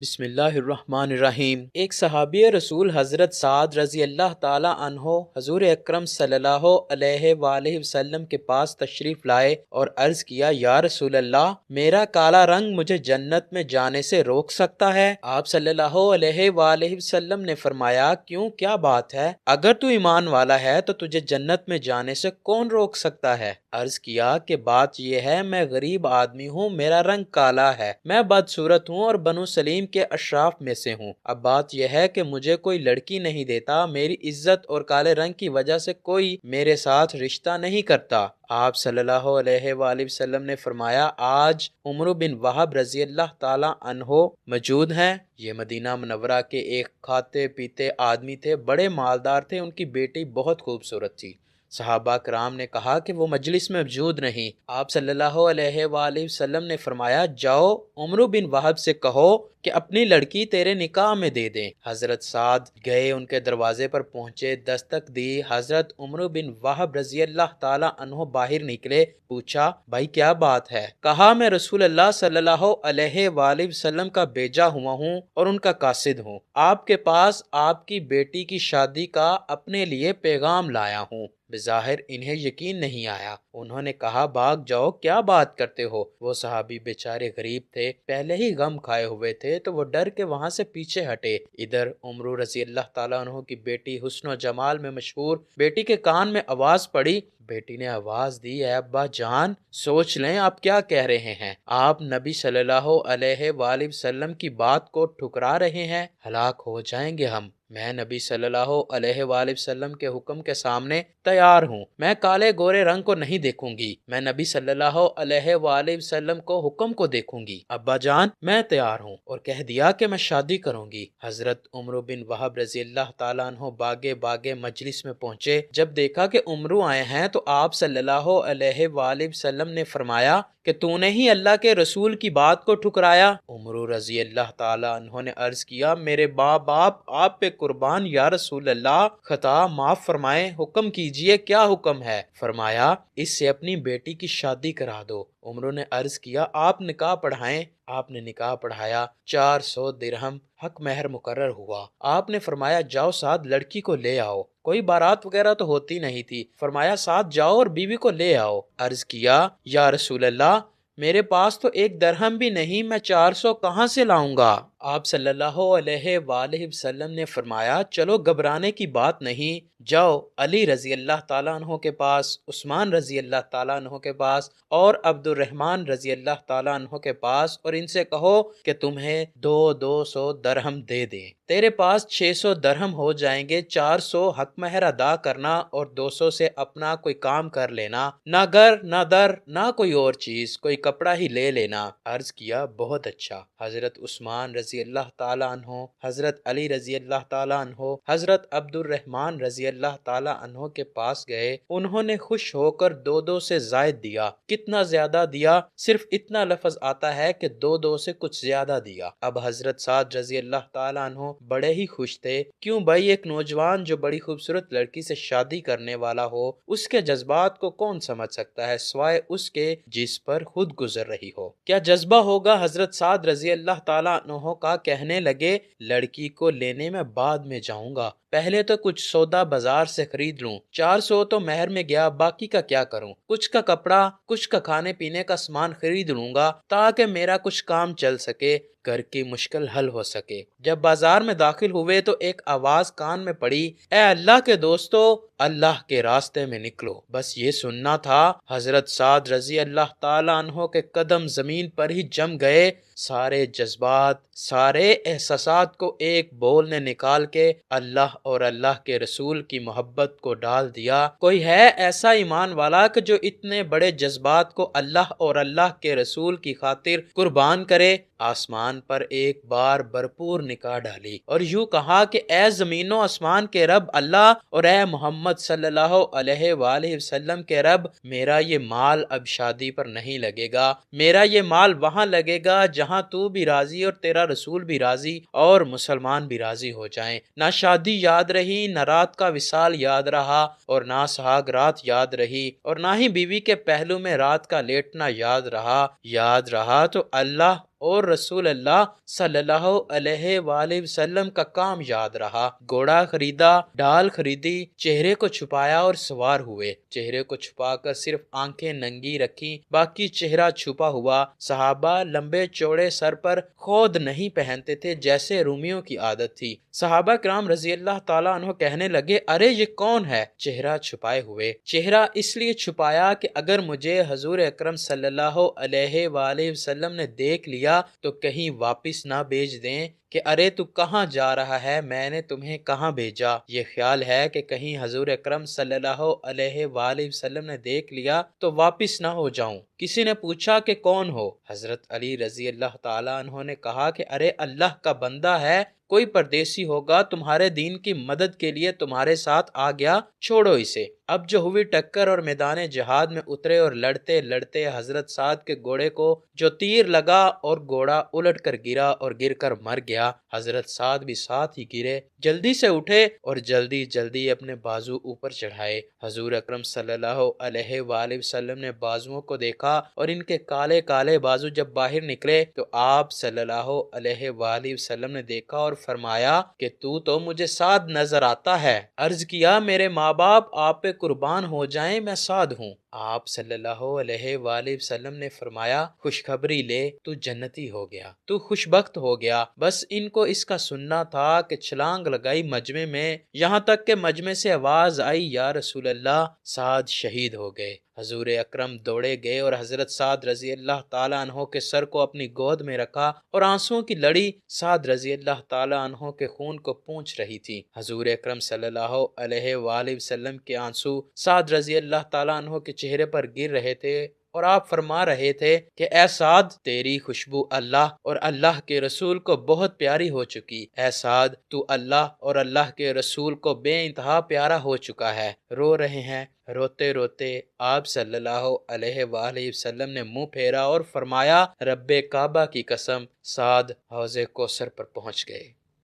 بسم اللہ الرحمن الرحیم۔ ایک صحابی رسول حضرت سعد رضی اللہ تعالی عنہ حضور اکرم صلی اللہ علیہ وآلہ وسلم کے پاس تشریف لائے اور عرض کیا، یا رسول اللہ، میرا کالا رنگ مجھے جنت میں جانے سے روک سکتا ہے؟ آپ صلی اللہ علیہ وآلہ وسلم نے فرمایا، کیوں، کیا بات ہے؟ اگر تو ایمان والا ہے تو تجھے جنت میں جانے سے کون روک سکتا ہے؟ عرض کیا کہ بات یہ ہے، میں غریب آدمی ہوں، میرا رنگ کالا ہے، میں بدصورت ہوں اور بنو سلیم کے اشراف میں سے ہوں۔ اب بات یہ ہے کہ مجھے کوئی لڑکی نہیں دیتا، میری عزت اور کالے رنگ کی وجہ سے کوئی میرے ساتھ رشتہ نہیں کرتا۔ آپ صلی اللہ علیہ وآلہ وسلم نے فرمایا، آج عمرو بن وہب رضی اللہ تعالی عنہ موجود ہیں۔ یہ مدینہ منورہ کے ایک کھاتے پیتے آدمی تھے، بڑے مالدار تھے، ان کی بیٹی بہت خوبصورت تھی۔ صحابہ کرام نے کہا کہ وہ مجلس میں موجود نہیں۔ آپ صلی اللہ علیہ وآلہ وسلم نے فرمایا، جاؤ عمرو بن وہب سے کہو کہ اپنی لڑکی تیرے نکاح میں دے دیں۔ حضرت سعد گئے، ان کے دروازے پر پہنچے، دستک دی۔ حضرت عمرو بن وہب رضی اللہ تعالی عنہ باہر نکلے، پوچھا، بھائی کیا بات ہے؟ کہا، میں رسول اللہ صلی اللہ علیہ وآلہ وسلم کا بھیجا ہوا ہوں اور ان کا قاصد ہوں، آپ کے پاس آپ کی بیٹی کی شادی کا اپنے لیے پیغام لایا ہوں۔ بظاہر انہیں یقین نہیں آیا، انہوں نے کہا، بھاگ جاؤ، کیا بات کرتے ہو؟ وہ صحابی بیچارے غریب تھے، پہلے ہی غم کھائے ہوئے تھے، تو وہ ڈر کے وہاں سے پیچھے ہٹے۔ ادھر عمرو رضی اللہ تعالیٰ عنہ کی بیٹی، حسن و جمال میں مشہور بیٹی کے کان میں آواز پڑی۔ بیٹی نے آواز دی، اے ابا جان، سوچ لیں آپ کیا کہہ رہے ہیں، آپ نبی صلی اللہ علیہ وآلہ وسلم کی بات کو ٹھکرا رہے ہیں، ہلاک ہو جائیں گے ہم۔ میں نبی صلی اللہ علیہ وآلہ وسلم کے حکم کے سامنے تیار ہوں، میں کالے گورے رنگ کو نہیں دیکھوں گی، میں نبی صلی اللہ علیہ وآلہ وسلم کو حکم کو دیکھوں گی۔ ابا جان میں تیار ہوں، اور کہہ دیا کہ میں شادی کروں گی۔ حضرت عمرو بن وہب رضی اللہ تعالیٰ عنہ باگے باگے مجلس میں پہنچے، جب دیکھا کہ عمرو آئے ہیں تو آپ صلی اللہ علیہ وآلہ وسلم نے فرمایا کہ تو نے ہی اللہ کے رسول کی بات کو ٹھکرایا؟ عمرو رضی اللہ تعالیٰ عنہ نے عرض کیا، میرے باپ آپ پہ قربان یا رسول اللہ، خطا معاف فرمائیں، حکم کیجئے، کیا حکم ہے؟ فرمایا، اس سے اپنی بیٹی کی شادی کرا دو۔ عمرو نے عرض کیا، آپ نکاح پڑھائیں۔ آپ نے نکاح پڑھایا، 400 درہم حق مہر مقرر ہوا۔ آپ نے فرمایا، جاؤ سعد، لڑکی کو لے آؤ۔ کوئی بارات وغیرہ تو ہوتی نہیں تھی، فرمایا، ساتھ جاؤ اور بیوی کو لے آؤ۔ عرض کیا، یا رسول اللہ، میرے پاس تو 1 درہم بھی نہیں، میں 400 کہاں سے لاؤں گا؟ آپ صلی اللہ علیہ وآلہ وسلم نے فرمایا، چلو گھبرانے کی بات نہیں، جاؤ علی رضی اللہ تعالیٰ عنہ کے پاس، عثمان رضی اللہ تعالیٰ عنہ کے پاس اور عبد الرحمن رضی اللہ تعالیٰ عنہ کے پاس، اور ان سے کہو کہ تمہیں 200 درہم دے دیں۔ تیرے پاس 600 درہم ہو جائیں گے، 400 حق مہر ادا کرنا اور 200 سے اپنا کوئی کام کر لینا، نہ گھر نہ در نہ کوئی اور چیز، کوئی کپڑا ہی لے لینا۔ عرض کیا، بہت اچھا۔ حضرت عثمان رضی اللہ تعالیٰ عنہ، حضرت علی رضی اللہ تعالیٰ عنہ، حضرت عبد الرحمن رضی اللہ تعالیٰ عنہ کے پاس گئے، انہوں نے خوش ہو کر 2 سے زائد دیا۔ کتنا زیادہ دیا؟ صرف اتنا لفظ آتا ہے کہ 2 سے کچھ زیادہ دیا۔ اب حضرت سعد رضی اللہ تعالیٰ عنہ بڑے ہی خوش تھے، کیوں بھائی، ایک نوجوان جو بڑی خوبصورت لڑکی سے شادی کرنے والا ہو، اس کے جذبات کو کون سمجھ سکتا ہے سوائے اس کے جس پر خود گزر رہی ہو؟ کیا جذبہ ہوگا حضرت سعد رضی اللہ تعالیٰ عنہ کا؟ کہنے لگے، لڑکی کو لینے میں بعد میں جاؤں گا، پہلے تو کچھ سودا بازار سے خرید لوں، 400 تو مہر میں گیا، باقی کا کیا کروں؟ کچھ کا کپڑا، کچھ کا کھانے پینے کا سامان خرید لوں گا تاکہ میرا کچھ کام چل سکے، گھر کی مشکل حل ہو سکے۔ جب بازار میں داخل ہوئے تو ایک آواز کان میں پڑی، اے اللہ کے دوستو، اللہ کے راستے میں نکلو۔ بس یہ سننا تھا، حضرت سعد رضی اللہ تعالیٰ عنہ کے قدم زمین پر ہی جم گئے، سارے جذبات، سارے احساسات کو ایک بول نے نکال کے اللہ اور اللہ کے رسول کی محبت کو ڈال دیا۔ کوئی ہے ایسا ایمان والا کہ جو اتنے بڑے جذبات کو اللہ اور اللہ کے رسول کی خاطر قربان کرے؟ آسمان پر ایک بار بھرپور نکاح ڈالی اور یوں کہا کہ اے زمین و آسمان کے رب اللہ اور اے محمد صلی اللہ علیہ وآلہ وسلم کے رب، میرا یہ مال اب شادی پر نہیں لگے گا، میرا یہ مال وہاں لگے گا جہاں تو بھی راضی اور تیرا رسول بھی راضی اور مسلمان بھی راضی ہو جائیں۔ نہ شادی یاد رہی، نہ رات کا وصال یاد رہا، اور نہ سہاگ رات یاد رہی، اور نہ ہی بیوی کے پہلو میں رات کا لیٹنا یاد رہا تو اللہ اور رسول اللہ صلی اللہ علیہ وآلہ وسلم کا کام یاد رہا۔ گھوڑا خریدا، ڈال خریدی، چہرے کو چھپایا اور سوار ہوئے۔ چہرے کو چھپا کر صرف آنکھیں ننگی رکھی، باقی چہرہ چھپا ہوا۔ صحابہ لمبے چوڑے سر پر خود نہیں پہنتے تھے جیسے رومیوں کی عادت تھی۔ صحابہ کرام رضی اللہ تعالیٰ عنہ کہنے لگے، ارے یہ کون ہے چہرہ چھپائے ہوئے؟ چہرہ اس لیے چھپایا کہ اگر مجھے حضور اکرم صلی اللہ علیہ وآلہ وسلم نے دیکھ لیا تو کہیں واپس نہ بھیج دیں کہ ارے تو کہاں جا رہا ہے، میں نے تمہیں کہاں بھیجا۔ یہ خیال ہے کہ کہیں حضور اکرم صلی اللہ علیہ وآلہ وسلم نے دیکھ لیا تو واپس نہ ہو جاؤں۔ کسی نے پوچھا کہ کون ہو؟ حضرت علی رضی اللہ تعالیٰ عنہ نے کہا کہ ارے اللہ کا بندہ ہے، کوئی پردیسی ہوگا، تمہارے دین کی مدد کے لیے تمہارے ساتھ آ گیا، چھوڑو اسے۔ اب جو ہوئی ٹکر اور میدان جہاد میں اترے اور لڑتے لڑتے حضرت سعد کے گھوڑے کو جو تیر لگا اور گھوڑا الٹ کر گرا اور گر کر مر گیا۔ حضرت سعد بھی ساتھ ہی گرے، جلدی سے اٹھے اور جلدی جلدی اپنے بازو اوپر چڑھائے۔ حضور اکرم صلی اللہ علیہ وآلہ وسلم نے بازوؤں کو دیکھا اور ان کے کالے کالے بازو جب باہر نکلے تو آپ صلی اللہ علیہ وآلہ وسلم نے دیکھا اور فرمایا کہ تو مجھے سعد نظر آتا ہے۔ عرض کیا میرے ماں باپ آپ پہ قربان ہو جائیں، میں سعد ہوں۔ آپ صلی اللہ علیہ وآلہ وسلم نے فرمایا، خوشخبری لے، تو جنتی ہو گیا، تو خوش بخت ہو گیا۔ بس ان کو اس کا سننا تھا کہ چھلانگ لگائی مجمع میں، یہاں تک کہ مجمع سے آواز آئی، یا رسول اللہ، سعد شہید ہو گئے۔ حضور اکرم دوڑے گئے اور حضرت سعد رضی اللہ تعالیٰ عنہ کے سر کو اپنی گود میں رکھا اور آنسوؤں کی لڑی سعد رضی اللہ تعالیٰ عنہ کے خون کو پونچھ رہی تھی۔ حضور اکرم صلی اللہ علیہ وآلہ وسلم کے آنسو سعد رضی اللہ تعالیٰ عنہ کے چہرے پر گر رہے تھے اور آپ فرما رہے تھے کہ اے سعد، تیری خوشبو اللہ اور اللہ کے رسول کو بہت پیاری ہو چکی۔ اے سعد، تو اللہ اور اللہ کے رسول کو بے انتہا پیارا ہو چکا ہے۔ رو رہے ہیں۔ روتے روتے آپ صلی اللہ علیہ وآلہ وسلم نے منہ پھیرا اور فرمایا، رب کعبہ کی قسم، سعد حوض کوثر پر پہنچ گئے۔